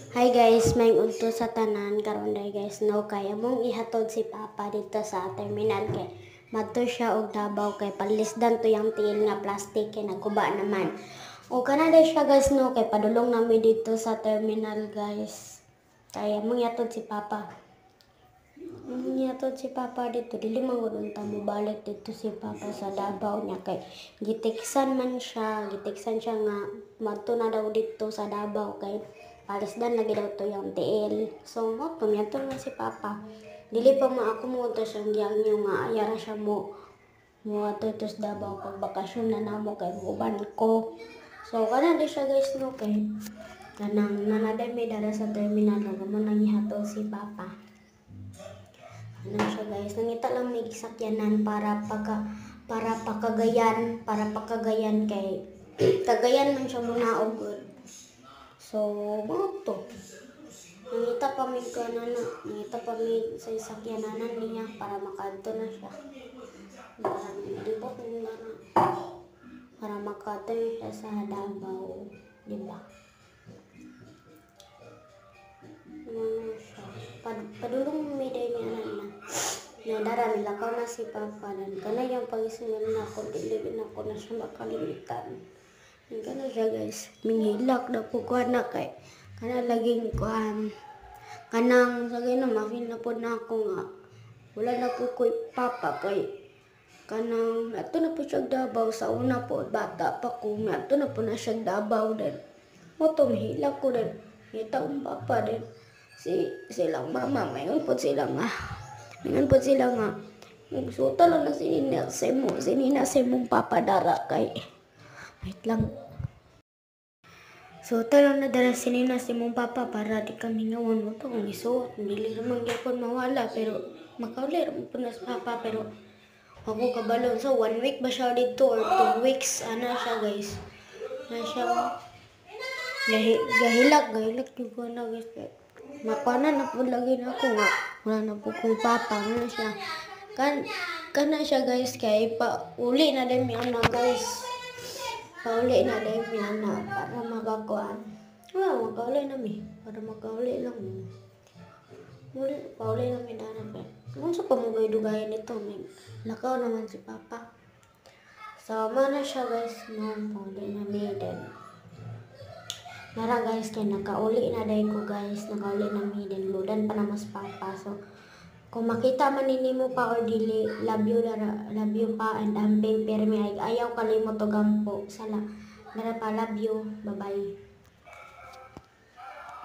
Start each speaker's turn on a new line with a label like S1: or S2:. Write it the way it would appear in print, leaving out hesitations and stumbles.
S1: Hi guys, may unto sa tanan karon day guys no kay among ihatod si Papa dito sa terminal kay madto siya og Davao kay palisdan to yang tiil nga plastic kay nagkuba naman. O kana day siya guys no kay padulong namin dito sa terminal guys. Kay among ihatod si Papa. Among si Papa dito dili man gud unta mo balik dito si Papa sa Davao niya kay gitiksan man siya, nga madto na daw dito sa Davao kay palisdan lagi daw to yung tiil. So, mo, pumiyato na si Papa. Dili pa mo ako mo to siyang giyangyo nga ayara siya mo ato ito sa Davao pag bakasyon na namo kay uban ko. So, kana di siya guys no kay kanang nanaday may dara sa terminal nga mo nang ihatol si Papa. Ano siya guys, nangita lang may gisakyanan para pakagayan kay kagayan man siya muna og good. So, mga to. Nangita pa mi sa sakyanan niya para makadto na siya. Para makadto na siya sa Davao, di ba? Ano siya? Padulong may day niya na. Nadara, milakaw na si Papa. Kana yung pag-isingan na ako, dilibin ako na siya makalimutan. Kana siya guys, minghilak na po ko na kay kana laging kuhan kanang sagay na mafin na po na ako nga wala na po ko'y Papa kay kanang ato na po siya Davao sa una po bata pa ko ato na po na siya Davao din mo to mihilak ko din kita ang Papa din silang mama mayon po sila nga magsuta lang na sinina sa mong Papa dara kay wait lang. So, talong na dala sinina si mong Papa para di kami ngawan mo to. Kung isuot, hindi naman gyapon mawala. Pero, makauli naman po na sa Papa. Pero, ako kabalon. So, 1 week ba siya dito or 2 weeks? Ano siya guys? Na siya, gahilak yung ko na guys. Mapana na po lagi na ako nga. Wala na po kong Papa. Ano siya? Kana siya guys. Kaya uli na din yan na guys. Pauli na din yan na para magakuan. Makauli na mi. Para makauli lang. Pauli na mi na na. Kung sa pamugay-dugayan nito, may lakaw naman si Papa. So, mana siya guys. Pauli na mi din. Nara guys, kaya nakauli na din ko guys. Nakauli na mi din. Ludan pa naman si Papa. So, kung makita man nini mo pa or dili, love you pa and ambing pero may ayaw kalimot o gampo. Sala, nara pa, love you. Bye-bye.